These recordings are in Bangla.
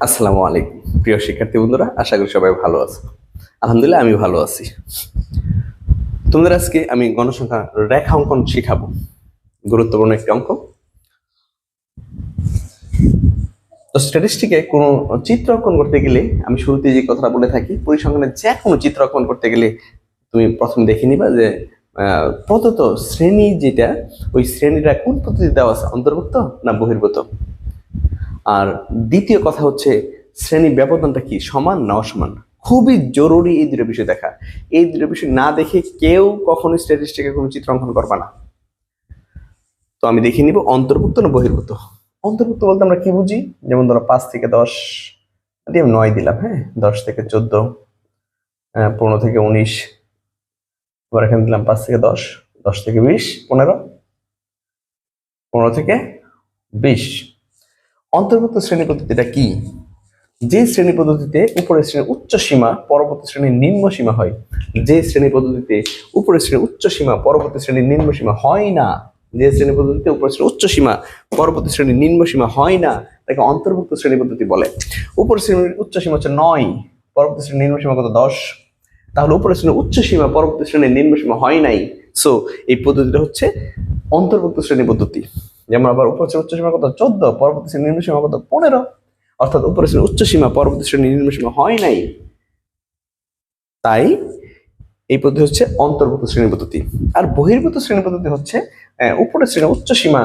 আসসালামু আলাইকুম প্রিয় শিক্ষার্থী বন্ধুরা, আশা করি সবাই ভালো আছো। আলহামদুলিল্লাহ আমি ভালো আছি। তোমাদের আজকে আমি গণসংখ্যা রেখা অঙ্কন শিখাবো, গুরুত্বপূর্ণ একটি অঙ্ক। তো স্ট্যাটিস্টিকে কোনো চিত্র অঙ্কন করতে গেলে আমি শুরুতে যে কথাটা বলে থাকি, পরিসংখ্যানে যে কোনো চিত্র অঙ্কন করতে গেলে তুমি প্রথমে দেখে নিবা যে প্রদত্ত শ্রেণী যেটা, ওই শ্রেণীটা কোন পদ্ধতি দেওয়া আছে, অন্তর্ভুক্ত না বহির্ভূত। আর দ্বিতীয় কথা হচ্ছে শ্রেণী ব্যবধানটা কি, সমান না অসমান। খুবই জরুরি এই দুটো বিষয় দেখা। এই দুটো বিষয় না দেখে কেউ কখনোই স্ট্যাটিস্টিকের কোনো চিত্র অঙ্কন করবে না। তো আমি দেখে নিব অন্তর্ভুক্ত না বহির্ভূত। অন্তর্ভুক্ত বলতে আমরা কি বুঝি, যেমন ধরো 5 থেকে 10 দিয়ে 9 দিলাম, হ্যাঁ, 10 থেকে 14, 15 থেকে 19, আবার এখানে দিলাম 5 থেকে 10, 10 থেকে 20, 15, 15 থেকে 20। অন্তর্ভুক্ত শ্রেণী পদ্ধতিটা কি? যে শ্রেণী পদ্ধতিতে উপরের শ্রেণীর উচ্চ সীমা পরবর্তী শ্রেণীর নিম্ন সীমা হয়, যে শ্রেণী পদ্ধতিতে উপরের শ্রেণীর উচ্চ সীমা পরবর্তী শ্রেণীর নিম্ন সীমা হয় না, যে শ্রেণী পদ্ধতিতে উপরের শ্রেণীর উচ্চ সীমা পরবর্তী শ্রেণীর নিম্ন সীমা হয় না, তাকে অন্তর্ভুক্ত শ্রেণী পদ্ধতি বলে। উপরের শ্রেণীর উচ্চ সীমা হচ্ছে 9, পরবর্তী শ্রেণীর নিম্ন সীমা কত, 10। তাহলে উপরের শ্রেণীর উচ্চ সীমা পরবর্তী শ্রেণীর নিম্ন সীমা হয় নাই, সো এই পদ্ধতিটা হচ্ছে অন্তর্ভুক্ত শ্রেণী পদ্ধতি। যেমন আবার উপরের শ্রেণীর উচ্চ সীমা কত, 14, পরবর্তী শ্রেণীর নিম্ন সীমা কত, 15, অর্থাৎ উপরের শ্রেণীর উচ্চ সীমা পরবর্তী শ্রেণীর নিম্ন সীমা হয় নাই, তাই এই পদ্ধতি হচ্ছে অন্তর্ভুক্ত শ্রেণী পদ্ধতি। আর বহির্ভূত শ্রেণী পদ্ধতি হচ্ছে উপরের শ্রেণীর উচ্চ সীমা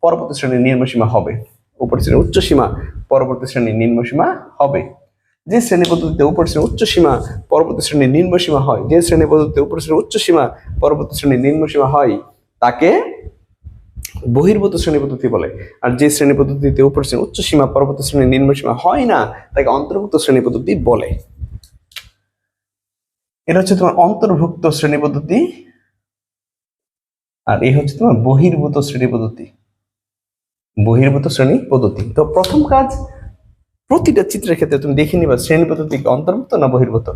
পরবর্তী শ্রেণীর নিম্ন সীমা হবে, উপরের শ্রেণীর উচ্চ সীমা পরবর্তী শ্রেণীর নিম্ন সীমা হবে। যে শ্রেণী পদ্ধতিতে উপরের শ্রেণীর উচ্চ সীমা পরবর্তী শ্রেণীর নিম্ন সীমা হয়, যে শ্রেণী পদ্ধতিতে উপরের শ্রেণীর উচ্চ সীমা পরবর্তী শ্রেণীর নিম্ন সীমা হয়, তাকে বহির্ভূত শ্রেণী পদ্ধতি বলে। আর যে শ্রেণী পদ্ধতিতে উপর শ্রেণী উচ্চ সীমা পরবর্তী শ্রেণী নিম্ন সীমা হয় না, তাকে অন্তর্ভুক্ত শ্রেণী পদ্ধতি বলে। এটা হচ্ছে তোমার অন্তর্ভুক্ত শ্রেণী পদ্ধতি, আর এই হচ্ছে তোমার বহির্ভূত শ্রেণী পদ্ধতি। বহির্ভূত শ্রেণী পদ্ধতি। তো প্রথম কাজ, প্রতিটা চিত্রের ক্ষেত্রে তুমি দেখে নিবা শ্রেণী পদ্ধতি অন্তর্ভুক্ত না বহির্ভূত।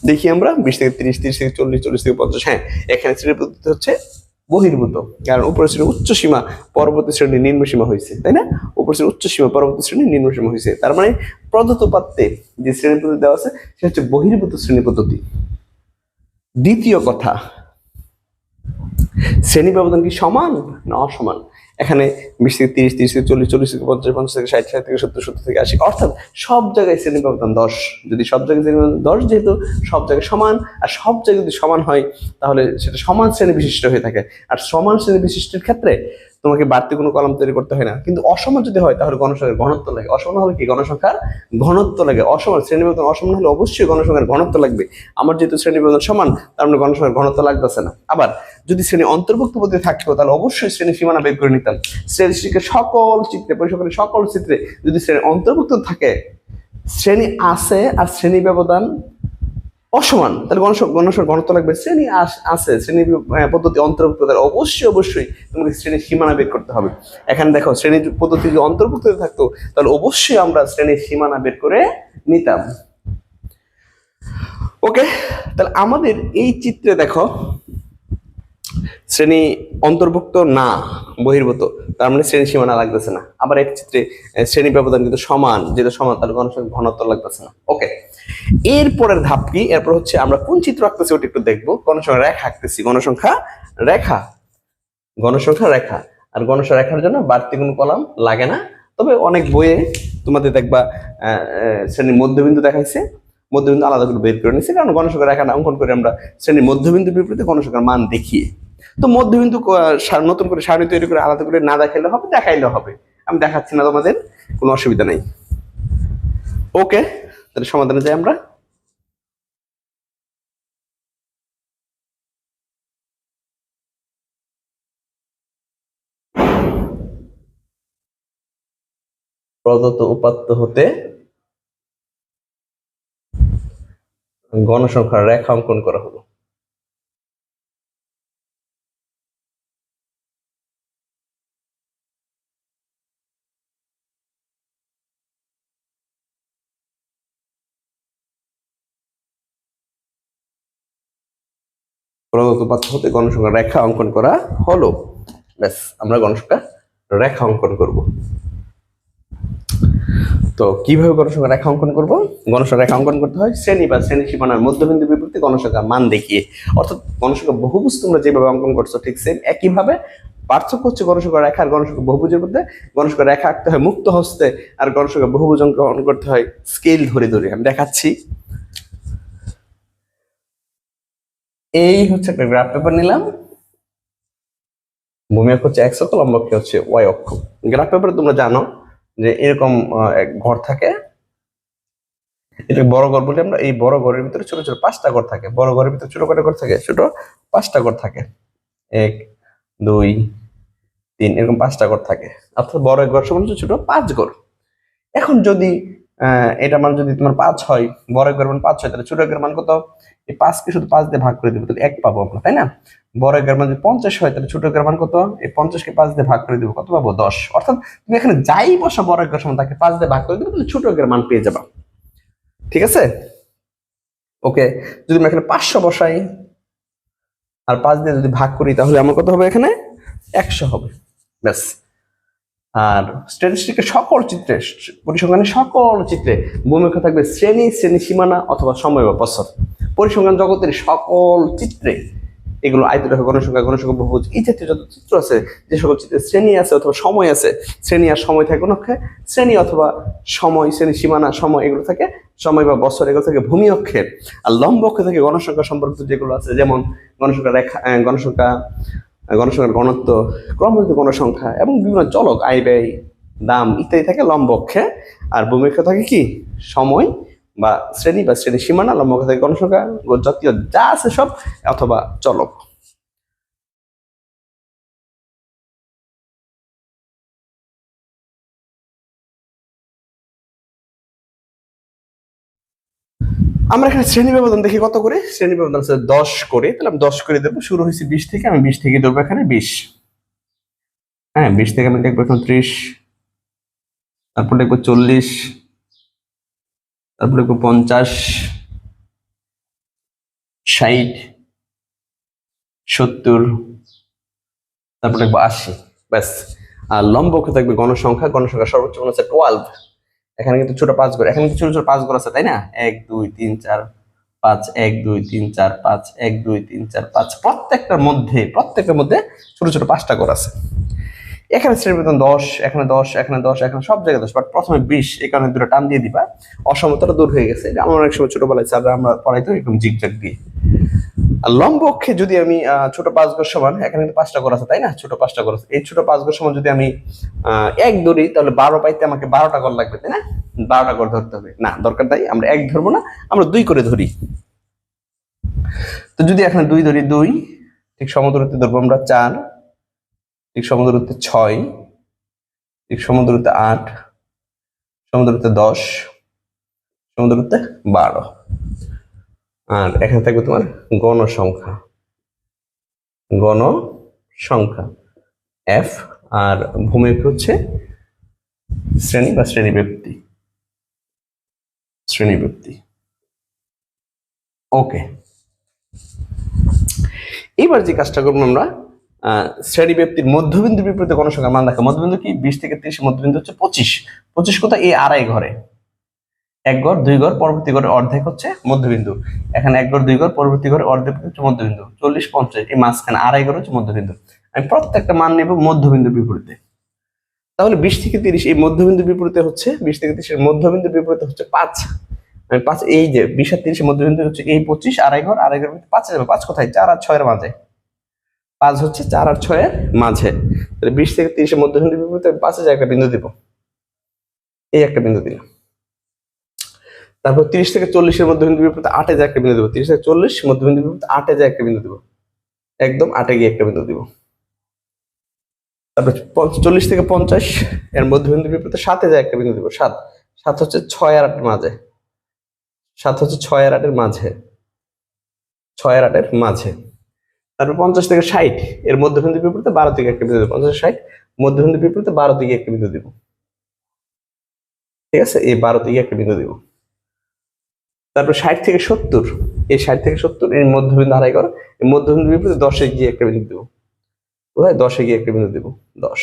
দেখি আমরা 20 থেকে 30, 30 থেকে 40, 40 থেকে 50, হ্যাঁ, এখানে শ্রেণী পদ্ধতি হচ্ছে বহির্ভূত, কারণ উপরের শ্রেণীর উচ্চ সীমা পরবর্তী শ্রেণীর নিম্ন সীমা হয়েছে, তাই না? উপরের শ্রেণীর উচ্চ সীমা পরবর্তী শ্রেণীর নিম্ন সীমা হয়েছে, তার মানে প্রদত্ত পাত্রে যে শ্রেণী পদ্ধতি দেওয়া আছে সেটা হচ্ছে বহির্ভূত শ্রেণী পদ্ধতি। দ্বিতীয় কথা, শ্রেণী ব্যবধান কি সমান না অসমান? এখানে 20 থেকে 30, 30 থেকে 40, 40 থেকে 50, 50 থেকে 60, 60 থেকে 70, 70 থেকে 80, অর্থাৎ সব জায়গায় শ্রেণী ব্যবধান 10। যদি সব জায়গায় শ্রেণী ব্যবধান 10, যেহেতু সব জায়গায় সমান, আর সব জায়গায় যদি সমান হয় তাহলে সেটা সমান শ্রেণী বিশিষ্ট হয়ে থাকে। আর সমান শ্রেণী বিশিষ্টের ক্ষেত্রে তোমাকে বাড়তি কোনো কলাম তৈরি করতে হয় না। কিন্তু অসমান যদি হয় তাহলে গণসংখ্যার ঘনত্ব লাগে। অসমান হলে কি, গণসংখ্যার ঘনত্ব লাগে। অসমান শ্রেণী ব্যবধান অসমান হলে অবশ্যই গণসংখ্যার ঘনত্ব লাগবে। আমার যেহেতু শ্রেণী ব্যবধান সমান, তার মানে গণসংখ্যার ঘনত্ব লাগতেছে না। আবার যদি শ্রেণী অন্তর্ভুক্ত পদ্ধতি থাকতো তাহলে অবশ্যই শ্রেণী সীমানা বের করে নিতাম। স্ট্যাটিস্টিকের সকল চিত্রে, পরিসংখ্যানের সকল চিত্রে যদি শ্রেণী অন্তর্ভুক্ত থাকে, শ্রেণী আছে আর শ্রেণী ব্যবধান অসমান, তাহলে গণসংখ্যার ঘনত্ব লাগবে। শ্রেণী আছে, শ্রেণী পদ্ধতি অন্তর্ভুক্ত, তাহলে অবশ্যই অবশ্যই তোমাকে শ্রেণীর সীমানা বের করতে হবে। এখানে দেখো শ্রেণী পদ্ধতি যদি অন্তর্ভুক্ত থাকতো তাহলে অবশ্যই আমরা শ্রেণীর সীমানা বের করে নিতাম। ওকে, তাহলে আমাদের এই চিত্রে দেখো শ্রেণী অন্তর্ভুক্ত না, বহির্ভূত, তার মানে শ্রেণী সীমানা লাগতেছে না। আবার এক চিত্রে শ্রেণী ব্যবধান কিন্তু সমান, যেটা সমান, তাহলে গণসংখ্যার ঘনত্ব লাগতেছে না। ওকে, এরপরের ধাপ কি? এরপর হচ্ছে আমরা কোন চিত্র আঁকতেছি ওটা একটু দেখবো। গণসংখ্যা রেখা আঁকতেছি, গণসংখ্যা রেখা, গণসংখ্যা রেখা। আর গণসংখ্যা রেখার জন্য বাড়তি কোনো কলাম লাগে না, তবে অনেক বইয়ে তোমাদের দেখবা শ্রেণীর মধ্যবিন্দু দেখাইছে, মধ্যবিন্দু আলাদা করে বের করে নিচ্ছে, কারণ গণসংখ্যা রেখাটা অঙ্কন করে আমরা শ্রেণীর মধ্যবিন্দুর বিপরীতে গণসংখ্যার মান দেখিয়ে। তো মধ্যবিন্দু নতুন করে সারণী তৈরি করে আলাদা করে না দেখাইলে হবে, দেখাইলে হবে। আমি দেখাচ্ছি না, তোমাদের কোনো অসুবিধা নেই। ওকে, তাহলে সমাধানে যাই আমরা। প্রদত্ত উপাত্ত হতে গণসংখ্যার রেখা অঙ্কন করা হলো। প্রদত্ত উপাত্ত হতে গণসংখ্যার রেখা অঙ্কন করা হলো। ব্যাস, আমরা গণসংখ্যা রেখা অঙ্কন করব। তো কিভাবে গণসংখ্যা রেখা অঙ্কন করব? গণসংখ্যা রেখা অঙ্কন করতে হয় শ্রেণী বা শ্রেণী সীমানার মধ্যবিন্দু বিপরীতে গণসংখ্যা মান দেখিয়ে। অর্থাৎ গণসংখ্যা বহুভুজ তোমরা যেভাবে অঙ্কন করছো ঠিক সেম একইভাবে, পার্থক্য হচ্ছে গণসংখ্যা রেখা আর গণসংখ্যা বহুভুজের মধ্যে গণসংখ্যা রেখা আঁকতে হয় মুক্ত হস্তে, আর গণসংখ্যা বহুভুজ অঙ্কন করতে হয় স্কেল ধরে ধরে। আমি দেখাচ্ছি। এই হচ্ছে একটা গ্রাফ পেপার নিলাম, ভূমি অক্ষ হচ্ছে এক্স অক্ষ, লম্ব অক্ষ হচ্ছে ওয়াই অক্ষ। গ্রাফ পেপারে তোমরা জানো যে এরকম এক ঘর থাকে, এটা বড় ঘর বলি আমরা। এই বড় ঘরের ভিতরে ছোট ছোট 5টা ঘর থাকে। বড় ঘরের ভিতরে ছোট কয়টা ঘর থাকে? ছোট 5টা ঘর থাকে। 1 2 3 এরকম 5টা ঘর থাকে। অর্থাৎ বড় এক ঘর সমান হচ্ছে ছোট 5 ঘর। এখন যদি এটা মান যদি তোমার 5 হয়, বড় এক ঘরের মান 5 হয়, তাহলে ছোট একের মান কত? এই 5 কে শুধু 5 দিয়ে ভাগ করে দেবো, তাহলে 1 পাবো আমরা, তাই না? বড় একের মান যদি 50 হয়, তাহলে ছোট একের মান কত? এই 50 কে 5 দিয়ে ভাগ করে দেবো, কত পাবো? 10। অর্থাৎ তুমি এখানে যাই বসা বড় একের সমান তাকে 5 দিয়ে ভাগ করে দেবো, তাহলে ছোট একের মান পেয়ে যাবা। ঠিক আছে? ওকে, যদি আমরা এখানে 500 বসাই আর 5 দিয়ে যদি ভাগ করি, তাহলে আমার কত হবে? এখানে 100 হবে। ব্যাস। আর স্ট্যাটিস্টিকের সকল চিত্রে, পরিসংখ্যানের সকল চিত্রে ভূমিকা থাকবে শ্রেণী, শ্রেণী সীমানা অথবা সময় বা বছর। পরিসংখ্যান জগতের সকল চিত্রে এগুলো আয়তরেখা, গণসংখ্যা, গণসংখ্যা বহুভুজ, এই জাতীয় যত চিত্র আছে, যে সকল চিত্রে শ্রেণী আছে অথবা সময় আছে, শ্রেণী আর সময় থাকে অক্ষে, শ্রেণী অথবা সময়, শ্রেণী সীমানা সময় এগুলো থাকে সময় বা বছর, এগুলো থাকে ভূমি অক্ষে। আর লম্ব অক্ষে থাকে গণসংখ্যা সম্পর্কিত যেগুলো আছে, যেমন গণসংখ্যা রেখা, গণসংখ্যা, গণসংখ্যার ঘনত্ব, ক্রমবর্ধিত গণসংখ্যা এবং বিভিন্ন চলক, আয় ব্যয়, দাম ইত্যাদি থাকে লম্ব অক্ষে। আর ভূমি অক্ষে থাকে কি? সময় বা শ্রেণী বা শ্রেণী সীমানা, লম্ব অক্ষে থাকে গণসংখ্যা, জাতীয় যা আছে সব অথবা চলক। আমরা এখানে শ্রেণী ব্যবধান দেখি কত করে। শ্রেণী ব্যবধান আছে 10 করে, তাহলে আমি 10 করে দেবো। শুরু হয়েছে 20 থেকে, আমি 20 থেকে ধরবো এখানে 20। হ্যাঁ, 20 থেকে আমি লিখবো এখন 30, তারপর লিখবো 40, তারপর লিখবো 50, 60, 70, তারপর লিখবো 80। ব্যাস। আর লম্ব অক্ষে থাকবে গণসংখ্যা, গণসংখ্যা সর্বোচ্চ মান হচ্ছে 12। এখানে কিন্তু ছোট 5 ঘর, এখানে কিন্তু ছোট ছোট 5 ঘর আছে, তাই না? 1 2 3 4 5, 1 2 3 4 5, 1 2 3 4 5, প্রত্যেকটার মধ্যে ছোট ছোট 5টা ঘর আছে। এখানে শ্রেণী বেতন 10, এখানে 10, এখানে 10, এখানে সব জায়গায় 10, বাট প্রথমে 20, এই কারণে দুটো টান দিয়ে দিবা, অসমতাটা দূর হয়ে গেছে। আমরা অনেক সময় ছোটবেলায় স্যাররা আমরা পড়াইতো এরকম জিগজাগ দিয়ে। আর লম্ব অক্ষে যদি আমি ছোট 5 ঘর সমান, এখানে কিন্তু 5টা ঘর আছে, তাই না? ছোট 5টা ঘর আছে। এই ছোট 5 ঘর সমান যদি আমি 1 ধরি, তাহলে 12 পাইতে আমাকে 12টা ঘর লাগবে, তাই না? 12টা ঘর ধরতে হবে না, দরকার তাই আমরা 1 ধরবো না, আমরা 2 করে ধরি। তো যদি এখানে 2 ধরি, 2 ঠিক সমদূরত্বে ধরবো আমরা 4, ঠিক সমদূরত্বে 6, ঠিক সমদূরত্বে 8, সমদূরত্বে 10, সমদূরত্বে 12। আর এখানে থাকবে তোমার গণসংখ্যা, গণসংখ্যা এফ। আর ভূমি হচ্ছে শ্রেণী বা শ্রেণী ব্যক্তি, শ্রেণী ব্যক্তি। ওকে, এইবার যে কাজটা করবো আমরা, শ্রেণী ব্যক্তির মধ্যবিন্দু বিপরীতে গণসংখ্যার মান দেখা। মধ্যবিন্দু কি? 20 থেকে 30, মধ্যবিন্দু হচ্ছে 25। 25 কোথায়? এই আড়াই ঘরে, 1 ঘর 2 ঘর পরবর্তী ঘরে অর্ধেক হচ্ছে মধ্যবিন্দু। এখানে 1 ঘর 2 ঘর পরবর্তী ঘরে অর্ধেক হচ্ছে মধ্যবিন্দু। 40 50 এই মাঝখানে আড়াই ঘর হচ্ছে মধ্যবিন্দু। আমি প্রত্যেকটা মান নেব মধ্যবিন্দু বিপরীতে। তাহলে 20 থেকে 30 এই মধ্যবিন্দু বিপরীতে হচ্ছে, 20 থেকে 30 এর মধ্যবিন্দু বিপরীতে হচ্ছে 5। আমি 5, এই যে 20 আর 30 এর মধ্যবিন্দু হচ্ছে এই 25, আড়াই ঘর 5 যাবে। 5 কোথায়? 4 আর 6 এর মাঝে। 5 হচ্ছে 4 আর 6 এর মাঝে। তাহলে 20 থেকে 30 এর মধ্যবিন্দু বিপরীতে 5 এর একটা বিন্দু দিব, এই একটা বিন্দু দিলাম। তারপর 30 থেকে 40 এর মধ্যবিন্দু বিপরীতে 8 এ যায় একটা বিন্দু দেবো। 30 থেকে 40 মধ্যবিন্দু বিপরীতে 8 এ যায় একটা বিন্দু দেবো, একদম 8 এ গিয়ে একটা বিন্দু দিব। তারপর 40 থেকে 50 এর মধ্যবিন্দু বিপরীতে 7 এ যায় একটা বিন্দু দিব, 7। 7 হচ্ছে 6 আর 8 এর মাঝে, 7 হচ্ছে 6 আর 8 এর মাঝে, 6 আর 8 এর মাঝে। তারপর 50 থেকে 60 এর মধ্যবিন্দু বিপরীতে 12 থেকে একটা বিন্দু দেবো, 50 60 মধ্যবিন্দু বিপরীতে 12 থেকে একটা বিন্দু দিব। ঠিক আছে, এই 12 থেকে একটা বিন্দু দিব। তারপর 60 থেকে 70, এই 60 থেকে 70 এর মধ্যবিন্দু আড়াই ঘর, এই মধ্যবিন্দু বিপরীতে 10 এ গিয়ে একটা বিন্দু দেবো। কোথায়? 10 এ গিয়ে একটা বিন্দু দেবো, 10।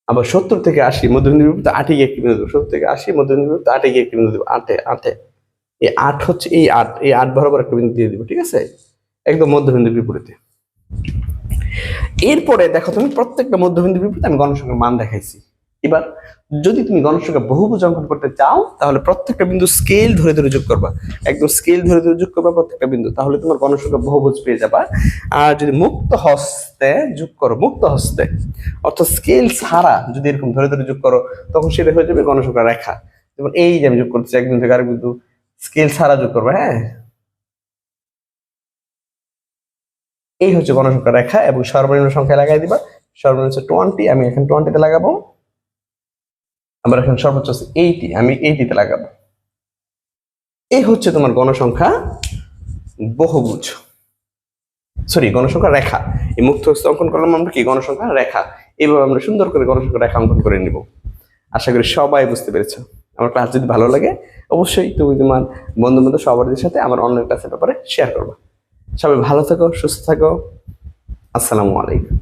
আবার 70 থেকে 80 মধ্যবিন্দু বিপরীতে 8 গিয়ে একটি বিন্দু দেবো। 70 থেকে 80 মধ্যবিন্দু বিপরীতে 8 গিয়ে একটি বিন্দু দেবো। 8 এই 8 হচ্ছে এই 8 বরাবর একটা বিন্দু দিয়ে দিব, ঠিক আছে, একদম মধ্যবিন্দু বিপরীতে। এরপরে দেখো তুমি প্রত্যেকটা মধ্যবিন্দু বিপরীতে আমি গণসংখ্যার মান দেখাইছি। এবার যদি তুমি গণসংখ্যা বহুভুজ অঙ্কন করতে চাও তাহলে প্রত্যেকটা বিন্দু স্কেল ধরে ধরে যোগ করবা, একদম স্কেল ধরে ধরে যোগ করবা প্রত্যেকটা বিন্দু, তাহলে তোমার গণসংখ্যা বহুভুজ পেয়ে যাবা। আর যদি মুক্ত হস্তে যোগ করো, মুক্ত হস্তে অর্থাৎ স্কেল ছাড়া যদি এরকম ধরে ধরে যোগ করো তখন সেটা হয়ে যাবে গণসংখ্যা রেখা। যেমন এই যে আমি যোগ করছি এক বিন্দু থেকে আরেক বিন্দু, স্কেল ছাড়া যোগ করবা, হ্যাঁ, এই হচ্ছে গণসংখ্যা রেখা। এবং সর্বনিম্ন সংখ্যা লাগাই দিবা, সর্বনিম্ন হচ্ছে 20, আমি এখন 20 তে লাগাবো। আবার এখন সর্বোচ্চ হচ্ছে 80, আমি 80 তে লাগাবো। এই হচ্ছে তোমার গণসংখ্যা বহুভুজ, সরি গণসংখ্যা রেখা। এই মুক্ত হস্তে অঙ্কন করলাম আমরা কি গণসংখ্যা রেখা। এইভাবে আমরা সুন্দর করে গণসংখ্যা রেখা অঙ্কন করে নিব। আশা করি সবাই বুঝতে পেরেছো। আমার ক্লাস যদি ভালো লাগে অবশ্যই তুমি তোমার বন্ধু বান্ধব সবার সাথে আমার অনলাইন ক্লাসের ব্যাপারে শেয়ার করবে। সবাই ভালো থাকো, সুস্থ থাকো। আসসালামু আলাইকুম।